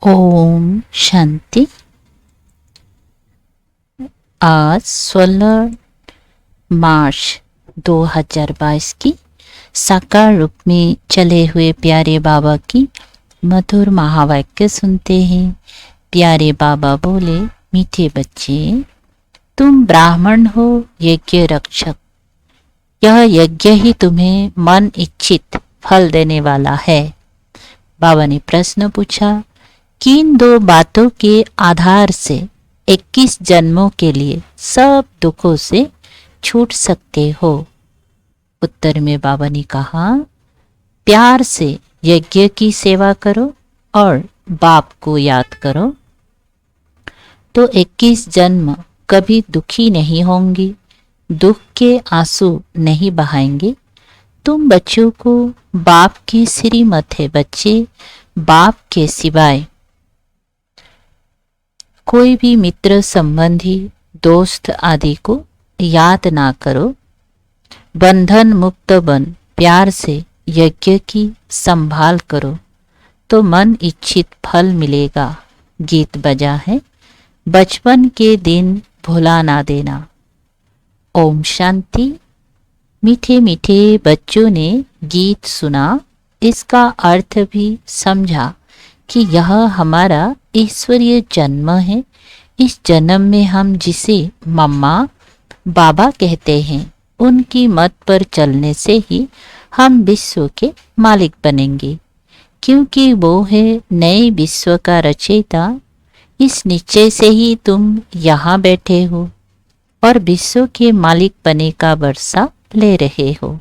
ओम शांति। आज 16 मार्च 2022 की साकार रूप में चले हुए प्यारे बाबा की मधुर महावाक्य सुनते हैं। प्यारे बाबा बोले, मीठे बच्चे, तुम ब्राह्मण हो, यज्ञ रक्षक। यह यज्ञ ही तुम्हें मन इच्छित फल देने वाला है। बाबा ने प्रश्न पूछा, किन दो बातों के आधार से 21 जन्मों के लिए सब दुखों से छूट सकते हो? उत्तर में बाबा ने कहा, प्यार से यज्ञ की सेवा करो और बाप को याद करो तो 21 जन्म कभी दुखी नहीं होंगे, दुख के आंसू नहीं बहाएंगे। तुम बच्चों को बाप के श्रीमत है बच्चे, बाप के सिवाय कोई भी मित्र, संबंधी, दोस्त आदि को याद ना करो। बंधन मुक्त बन प्यार से यज्ञ की संभाल करो तो मन इच्छित फल मिलेगा। गीत बजा है, बचपन के दिन भुला ना देना। ओम शांति। मीठे मीठे बच्चों ने गीत सुना, इसका अर्थ भी समझा कि यह हमारा ईश्वरीय जन्म है। इस जन्म में हम जिसे मम्मा बाबा कहते हैं, उनकी मत पर चलने से ही हम विश्व के मालिक बनेंगे, क्योंकि वो है नए विश्व का रचयिता। इस निश्चय से ही तुम यहाँ बैठे हो और विश्व के मालिक बने का वर्षा ले रहे हो।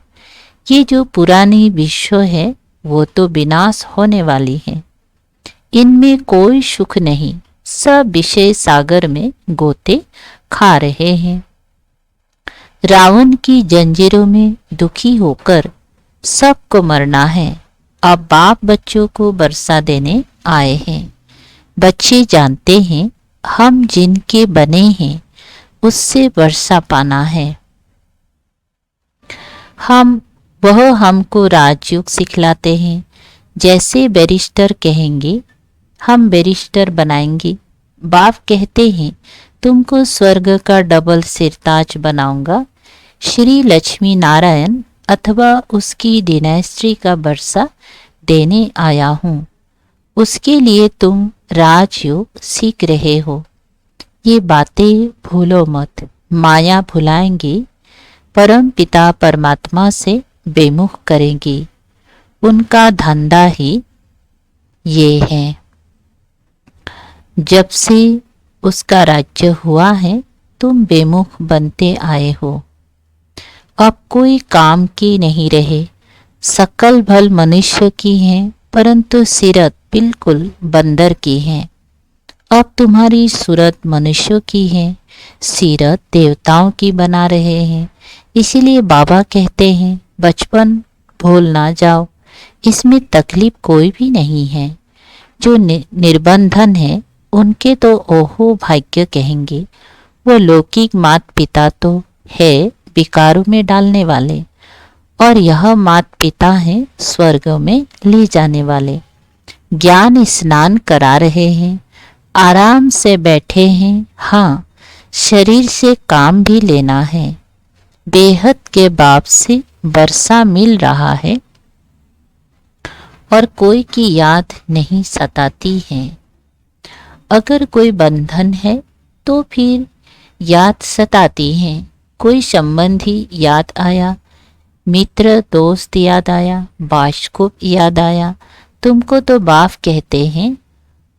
ये जो पुरानी विश्व है वो तो विनाश होने वाली है, इनमें कोई सुख नहीं। सब विषय सागर में गोते खा रहे हैं। रावण की जंजीरों में दुखी होकर सबको मरना है। अब बाप बच्चों को वर्षा देने आए हैं। बच्चे जानते हैं हम जिनके बने हैं उससे वर्षा पाना है। वह हमको राजयोग सिखलाते हैं। जैसे बैरिस्टर कहेंगे हम बैरिस्टर बनाएंगे। बाप कहते हैं तुमको स्वर्ग का डबल सिरताज बनाऊंगा। श्री लक्ष्मी नारायण अथवा उसकी डिनेस्टी का वर्षा देने आया हूँ। उसके लिए तुम राजयोग सीख रहे हो। ये बातें भूलो मत, माया भुलाएंगी, परम पिता परमात्मा से बेमुख करेंगी। उनका धंधा ही ये है। जब से उसका राज्य हुआ है तुम बेमुख बनते आए हो। अब कोई काम की नहीं रहे। सकल भल मनुष्य की है, परंतु सीरत बिल्कुल बंदर की है। अब तुम्हारी सूरत मनुष्यों की है, सीरत देवताओं की बना रहे हैं। इसीलिए बाबा कहते हैं बचपन भूल ना जाओ। इसमें तकलीफ कोई भी नहीं है। जो निर्बंधन है उनके तो ओहो भाग्य कहेंगे। वो लौकिक मात पिता तो है विकारों में डालने वाले, और यह मात पिता है स्वर्ग में ले जाने वाले। ज्ञान स्नान करा रहे हैं, आराम से बैठे हैं। हाँ, शरीर से काम भी लेना है। बेहद के बाप से वर्षा मिल रहा है और कोई की याद नहीं सताती है। अगर कोई बंधन है तो फिर याद सताती है। कोई संबंधी याद आया, मित्र दोस्त याद आया, बाशकुब याद आया, तुमको तो बाप कहते हैं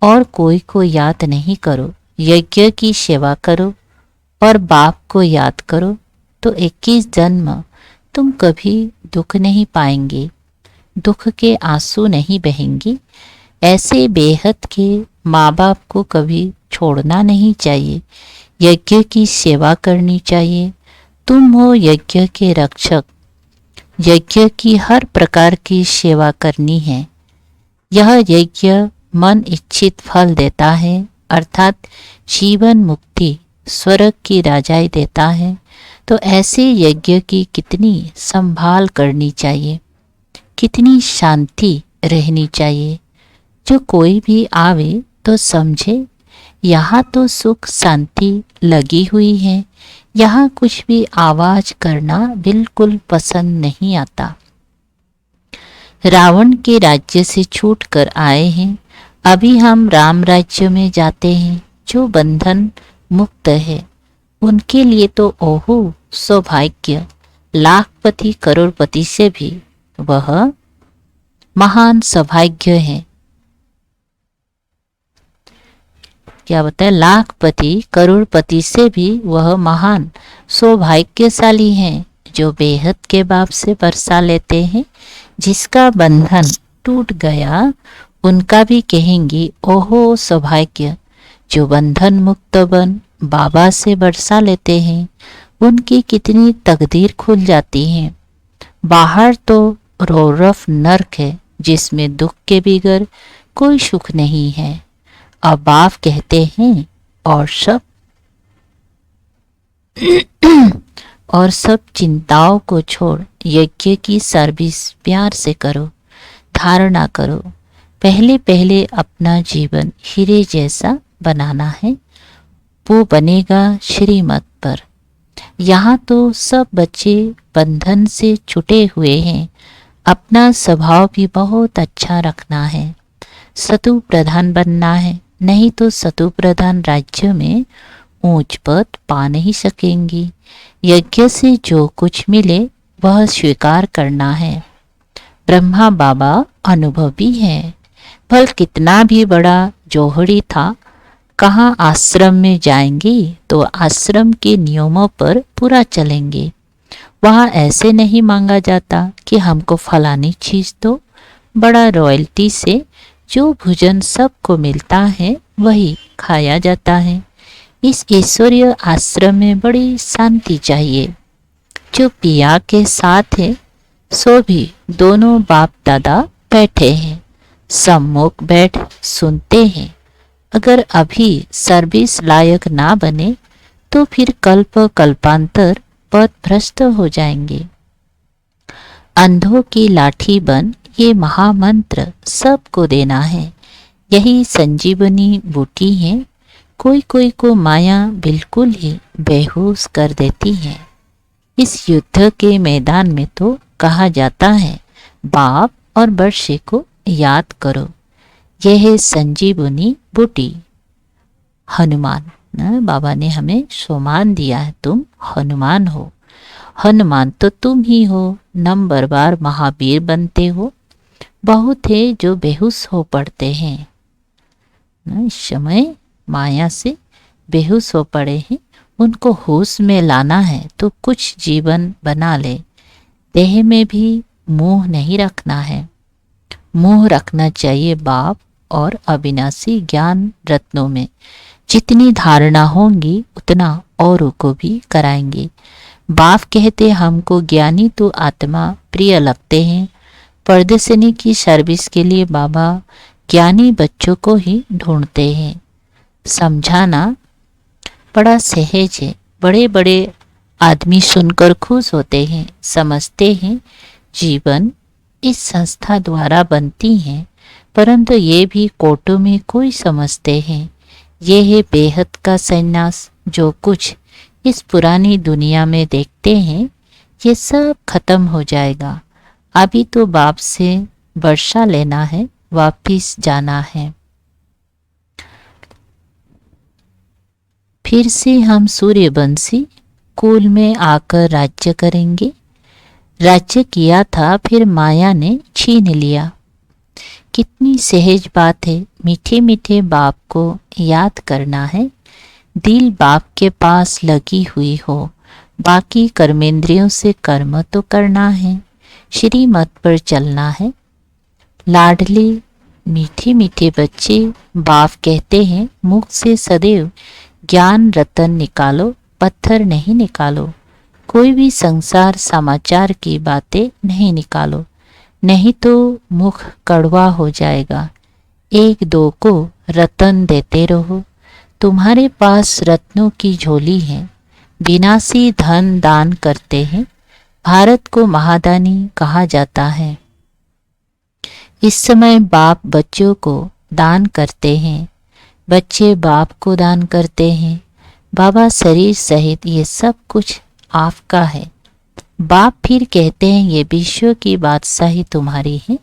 और कोई को याद नहीं करो। यज्ञ की सेवा करो और बाप को याद करो तो 21 जन्म तुम कभी दुख नहीं पाएंगे, दुख के आंसू नहीं बहेंगे। ऐसे बेहद के माँ बाप को कभी छोड़ना नहीं चाहिए। यज्ञ की सेवा करनी चाहिए। तुम हो यज्ञ के रक्षक। यज्ञ की हर प्रकार की सेवा करनी है। यह यज्ञ मन इच्छित फल देता है, अर्थात जीवन मुक्ति स्वर्ग की राजाई देता है। तो ऐसे यज्ञ की कितनी संभाल करनी चाहिए, कितनी शांति रहनी चाहिए। जो कोई भी आवे तो समझे यहाँ तो सुख शांति लगी हुई है, यहाँ कुछ भी आवाज करना बिल्कुल पसंद नहीं आता। रावण के राज्य से छूटकर आए हैं, अभी हम राम राज्य में जाते हैं। जो बंधन मुक्त है उनके लिए तो ओहो सौभाग्य, लाखपति करोड़पति से भी वह महान सौभाग्य है। क्या बताए, लाखपति करोड़पति से भी वह महान सौभाग्यशाली हैं जो बेहद के बाप से बरसा लेते हैं। जिसका बंधन टूट गया उनका भी कहेंगे ओहो सौभाग्य। जो बंधन मुक्त बन बाबा से बरसा लेते हैं उनकी कितनी तकदीर खुल जाती है। बाहर तो रौरफ नर्क है जिसमें दुख के बिगर कोई सुख नहीं है। अब बाप कहते हैं और सब चिंताओं को छोड़ यज्ञ की सर्विस प्यार से करो, धारणा करो। पहले पहले अपना जीवन हीरे जैसा बनाना है, वो बनेगा श्रीमत पर। यहाँ तो सब बच्चे बंधन से छुटे हुए हैं, अपना स्वभाव भी बहुत अच्छा रखना है, सतु प्रधान बनना है, नहीं तो सतु प्रधान राज्य में ऊंच पद पा नहीं सकेंगी। यज्ञ से जो कुछ मिले वह स्वीकार करना है। ब्रह्मा बाबा अनुभवी है, फल कितना भी बड़ा जोहड़ी था, कहाँ आश्रम में जाएंगे तो आश्रम के नियमों पर पूरा चलेंगे। वहाँ ऐसे नहीं मांगा जाता कि हमको फलानी चीज दो। बड़ा रॉयल्टी से जो भोजन सबको मिलता है वही खाया जाता है। इस ऐश्वर्य आश्रम में बड़ी शांति चाहिए। जो पिया के साथ है सो भी दोनों बाप दादा बैठे हैं, सम्मुख बैठ सुनते हैं। अगर अभी सर्विस लायक ना बने तो फिर कल्प कल्पांतर पथ भ्रष्ट हो जाएंगे। अंधों की लाठी बन ये महामंत्र सबको देना है। यही संजीवनी बूटी है। कोई कोई को माया बिल्कुल ही बेहोश कर देती है। इस युद्ध के मैदान में तो कहा जाता है बाप और वर्षे को याद करो। यह है संजीवनी बूटी। हनुमान बाबा ने हमें सम्मान दिया है, तुम हनुमान हो। हनुमान तो तुम ही हो, नंबर बार महावीर बनते हो। बहुत है जो बेहोश हो पड़ते हैं, इस समय माया से बेहोश हो पड़े हैं, उनको होश में लाना है तो कुछ जीवन बना ले। देह में भी मोह नहीं रखना है, मोह रखना चाहिए बाप और अविनाशी ज्ञान रत्नों में। जितनी धारणा होंगी उतना औरों को भी कराएंगे। बाप कहते हमको ज्ञानी तो आत्मा प्रिय लगते हैं। परदेसिनी की सर्विस के लिए बाबा ज्ञानी बच्चों को ही ढूंढते हैं। समझाना बड़ा सहज है। बड़े बड़े आदमी सुनकर खुश होते हैं, समझते हैं जीवन इस संस्था द्वारा बनती हैं, परंतु ये भी कोटों में कोई समझते हैं। ये है बेहद का संन्यास। जो कुछ इस पुरानी दुनिया में देखते हैं ये सब खत्म हो जाएगा। अभी तो बाप से वर्षा लेना है, वापिस जाना है। फिर से हम सूर्यवंशी कुल में आकर राज्य करेंगे। राज्य किया था फिर माया ने छीन लिया। कितनी सहज बात है। मीठे मीठे बाप को याद करना है। दिल बाप के पास लगी हुई हो, बाकी कर्मेंद्रियों से कर्म तो करना है, श्रीमत पर चलना है। लाडली मीठे मीठे बच्चे बाप कहते हैं मुख से सदैव ज्ञान रतन निकालो, पत्थर नहीं निकालो। कोई भी संसार समाचार की बातें नहीं निकालो, नहीं तो मुख कड़वा हो जाएगा। एक दो को रतन देते रहो। तुम्हारे पास रत्नों की झोली है, विनाशी धन दान करते हैं। भारत को महादानी कहा जाता है। इस समय बाप बच्चों को दान करते हैं। बच्चे बाप को दान करते हैं। बाबा शरीर सहित ये सब कुछ आपका है। बाप फिर कहते हैं ये विश्व की बादशाही तुम्हारी है।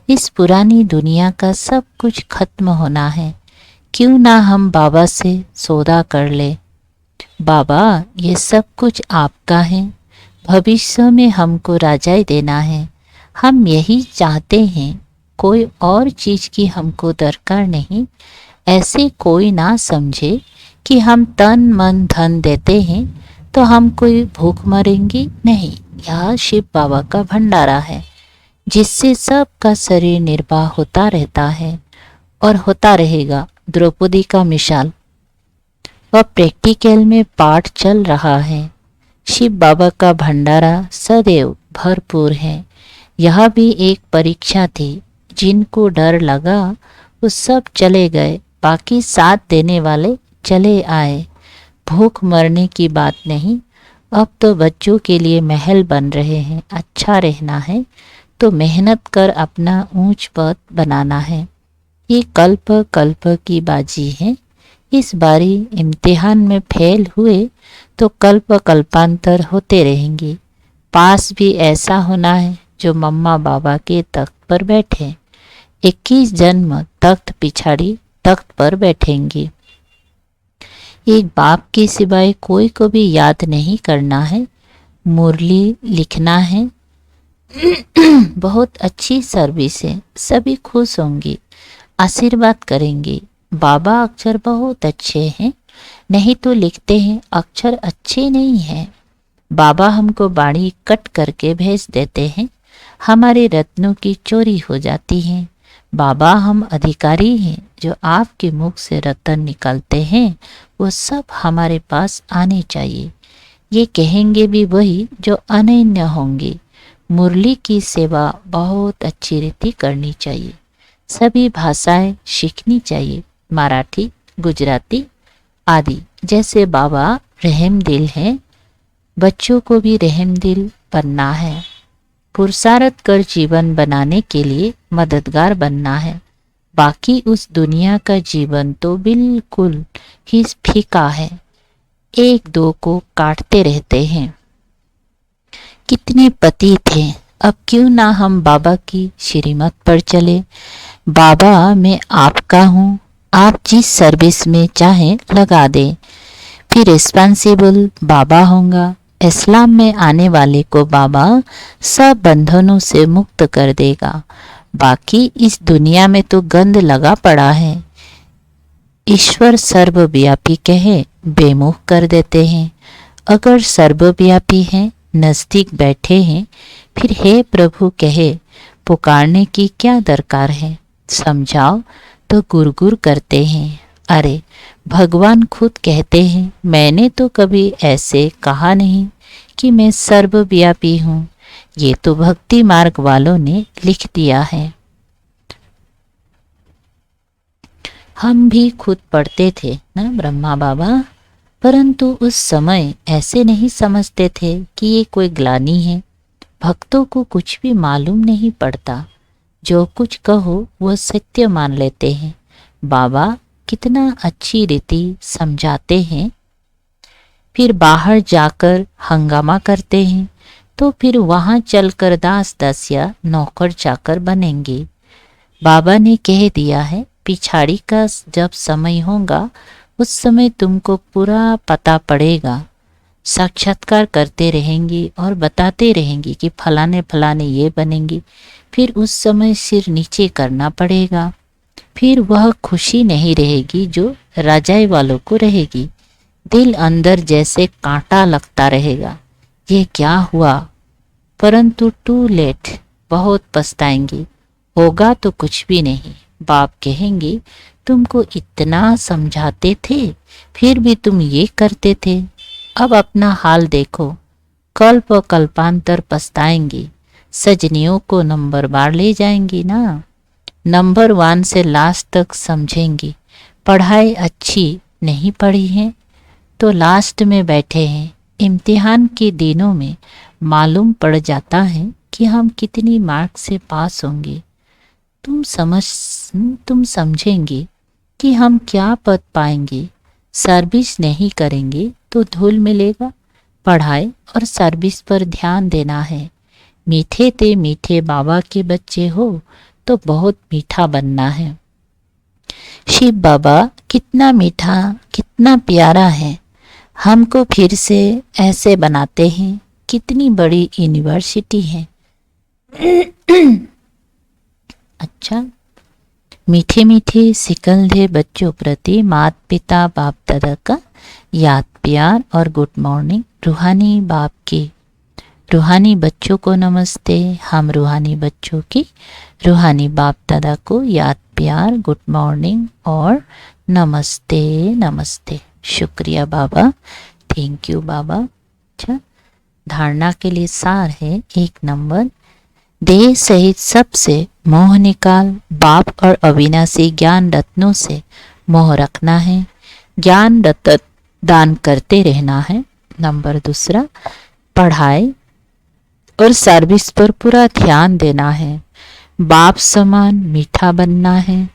इस पुरानी दुनिया का सब कुछ खत्म होना है। क्यों ना हम बाबा से सौदा कर ले। बाबा ये सब कुछ आपका है। भविष्य में हमको राजाई देना है। हम यही चाहते हैं, कोई और चीज़ की हमको दरकार नहीं। ऐसे कोई ना समझे कि हम तन मन धन देते हैं तो हम कोई भूख मरेंगे नहीं। यह शिव बाबा का भंडारा है जिससे सबका शरीर निर्वाह होता रहता है और होता रहेगा। द्रौपदी का मिसाल वह प्रैक्टिकल में पाठ चल रहा है। शिव बाबा का भंडारा सदैव भरपूर है। यह भी एक परीक्षा थी। जिनको डर लगा वो सब चले गए, बाकी साथ देने वाले चले आए। भूख मरने की बात नहीं। अब तो बच्चों के लिए महल बन रहे हैं। अच्छा रहना है तो मेहनत कर अपना ऊंच पद बनाना है। ये कल्प कल्प की बाजी है। इस बारी इम्तिहान में फेल हुए तो कल्प कल्पांतर होते रहेंगे। पास भी ऐसा होना है जो मम्मा बाबा के तख्त पर बैठे। 21 जन्म तख्त पिछाड़ी तख्त पर बैठेंगे। एक बाप के सिवाय कोई को भी याद नहीं करना है। मुरली लिखना है। बहुत अच्छी सर्विस है। सभी खुश होंगे, आशीर्वाद करेंगे। बाबा अक्षर बहुत अच्छे हैं, नहीं तो लिखते हैं अक्षर अच्छे नहीं हैं। बाबा हमको बाड़ी कट करके भेज देते हैं। हमारे रत्नों की चोरी हो जाती है। बाबा हम अधिकारी हैं। जो आपके मुख से रत्न निकलते हैं वो सब हमारे पास आने चाहिए। ये कहेंगे भी वही जो अनन्य होंगे। मुरली की सेवा बहुत अच्छी रीति करनी चाहिए। सभी भाषाएं सीखनी चाहिए, मराठी, गुजराती आदि। जैसे बाबा रहम दिल हैं, बच्चों को भी रहम दिल बनना है। पुरुषार्थ कर जीवन बनाने के लिए मददगार बनना है। बाकी उस दुनिया का जीवन तो बिल्कुल ही फीका है। एक दो को काटते रहते हैं। कितने पति थे। अब क्यों ना हम बाबा की श्रीमत पर चले। बाबा मैं आपका हूँ, आप जिस सर्विस में चाहें लगा दें। फिर रिस्पॉन्सिबल बाबा होगा। इस्लाम में आने वाले को बाबा सब बंधनों से मुक्त कर देगा। बाकी इस दुनिया में तो गंध लगा पड़ा है। ईश्वर सर्वव्यापी कहे बेमुख कर देते हैं। अगर सर्वव्यापी हैं, नज़दीक बैठे हैं, फिर हे प्रभु कहे पुकारने की क्या दरकार है। समझाओ तो गुरगुर करते हैं। अरे भगवान खुद कहते हैं मैंने तो कभी ऐसे कहा नहीं कि मैं सर्वव्यापी हूँ। ये तो भक्ति मार्ग वालों ने लिख दिया है। हम भी खुद पढ़ते थे ना ब्रह्मा बाबा, परंतु उस समय ऐसे नहीं समझते थे कि ये कोई ग्लानि है। भक्तों को कुछ भी मालूम नहीं पड़ता। जो कुछ कहो वह सत्य मान लेते हैं। बाबा कितना अच्छी रीति समझाते हैं। फिर बाहर जाकर हंगामा करते हैं तो फिर वहाँ चलकर दास दासिया नौकर चाकर बनेंगे। बाबा ने कह दिया है पिछाड़ी का जब समय होगा उस समय तुमको पूरा पता पड़ेगा। साक्षात्कार करते रहेंगी और बताते रहेंगी कि फलाने फलाने ये बनेंगी। फिर उस समय सिर नीचे करना पड़ेगा। फिर वह खुशी नहीं रहेगी जो राजाई वालों को रहेगी। दिल अंदर जैसे कांटा लगता रहेगा, ये क्या हुआ। परंतु टू लेट, बहुत पछताएंगी। होगा तो कुछ भी नहीं। बाप कहेंगे तुमको इतना समझाते थे फिर भी तुम ये करते थे। अब अपना हाल देखो। कल्प कल्पांतर पछताएंगी। सजनियों को नंबर बार ले जाएंगी ना। नंबर 1 से लास्ट तक समझेंगी। पढ़ाई अच्छी नहीं पढ़ी है तो लास्ट में बैठे हैं। इम्तिहान के दिनों में मालूम पड़ जाता है कि हम कितनी मार्क्स से पास होंगे। तुम समझेंगे कि हम क्या पद पाएंगे, सर्विस नहीं करेंगे तो धूल मिलेगा। पढ़ाई और सर्विस पर ध्यान देना है। मीठे ते मीठे बाबा के बच्चे हो तो बहुत मीठा बनना है। शिव बाबा कितना मीठा, कितना प्यारा है, हमको फिर से ऐसे बनाते हैं। कितनी बड़ी यूनिवर्सिटी है। अच्छा, मीठे मीठे सिकंदे बच्चों प्रति माता पिता बाप दादा का याद प्यार और गुड मॉर्निंग। रूहानी बाप की रूहानी बच्चों को नमस्ते। हम रूहानी बच्चों की रूहानी बाप दादा को याद प्यार, गुड मॉर्निंग और नमस्ते नमस्ते। शुक्रिया बाबा, थैंक यू बाबा। अच्छा, धारणा के लिए सार है। 1 नंबर, देह सहित सबसे मोह निकाल। बाप और अविनाशी ज्ञान रत्नों से मोह रखना है। ज्ञान रत्न दान करते रहना है। नंबर 2, पढ़ाई और सर्विस पर पूरा ध्यान देना है। बाप समान मीठा बनना है।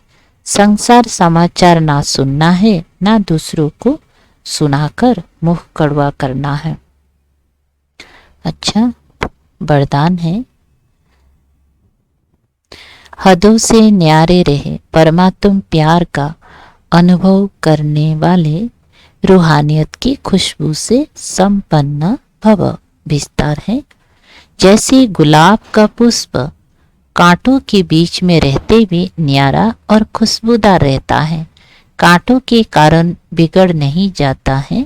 संसार समाचार ना सुनना है, ना दूसरों को सुनाकर मुंह कड़वा करना है। अच्छा, वरदान है, हदों से न्यारे रहे। परमात्म प्यार का अनुभव करने वाले रूहानियत की खुशबू से संपन्न भव। विस्तार है, जैसे गुलाब का पुष्प कांटों के बीच में रहते भी न्यारा और खुशबूदार रहता है, कांटों के कारण बिगड़ नहीं जाता है,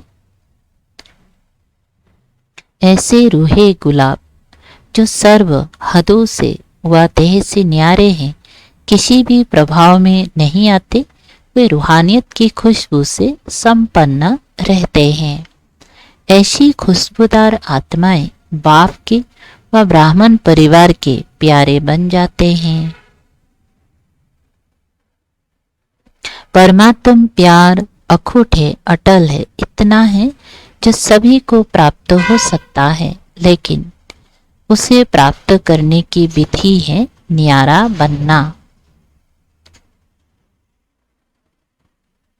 ऐसे रूहे गुलाब जो सर्व हदों से व देह से न्यारे हैं, किसी भी प्रभाव में नहीं आते, वे रूहानियत की खुशबू से संपन्न रहते हैं। ऐसी खुशबूदार आत्माएं बाप के व ब्राह्मण परिवार के प्यारे बन जाते हैं। परमात्म प्यार अखुट है, अटल है, इतना है जो सभी को प्राप्त हो सकता है, लेकिन उसे प्राप्त करने की विधि है न्यारा बनना।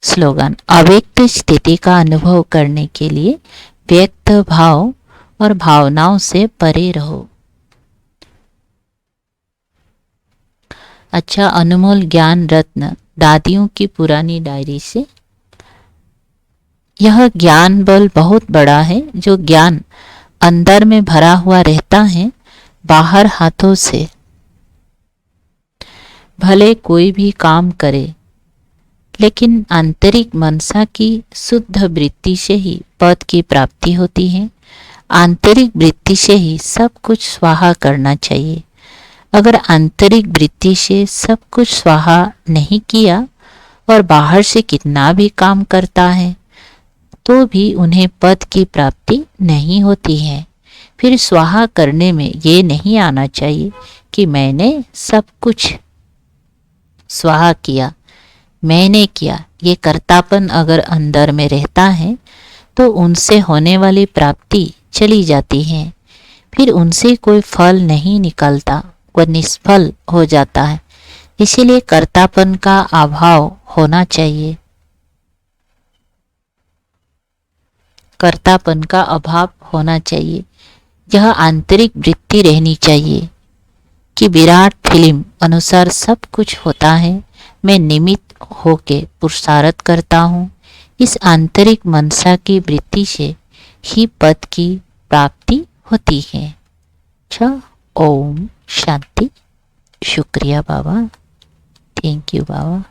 स्लोगन, अव्यक्त स्थिति का अनुभव करने के लिए व्यक्त भाव और भावनाओं से परे रहो। अच्छा, अनमोल ज्ञान रत्न दादियों की पुरानी डायरी से। यह ज्ञान बल बहुत बड़ा है, जो ज्ञान अंदर में भरा हुआ रहता है, बाहर हाथों से भले कोई भी काम करे, लेकिन आंतरिक मनसा की शुद्ध वृत्ति से ही पद की प्राप्ति होती है। आंतरिक वृत्ति से ही सब कुछ स्वाहा करना चाहिए। अगर आंतरिक वृत्ति से सब कुछ स्वाहा नहीं किया और बाहर से कितना भी काम करता है, तो भी उन्हें पद की प्राप्ति नहीं होती है। फिर स्वाहा करने में ये नहीं आना चाहिए कि मैंने सब कुछ स्वाहा किया, मैंने किया। ये कर्तापन अगर अंदर में रहता है तो उनसे होने वाली प्राप्ति चली जाती है, फिर उनसे कोई फल नहीं निकलता, वह निष्फल हो जाता है। इसीलिए कर्तापन का अभाव होना चाहिए, कर्तापन का अभाव होना चाहिए। यह आंतरिक वृत्ति रहनी चाहिए कि विराट फिल्म अनुसार सब कुछ होता है, मैं निमित्त होके पुरुषार्थ करता हूँ। इस आंतरिक मनसा की वृत्ति से ही पद की प्राप्ति होती है। अच्छा, ओम शांति। शुक्रिया बाबा, थैंक यू बाबा।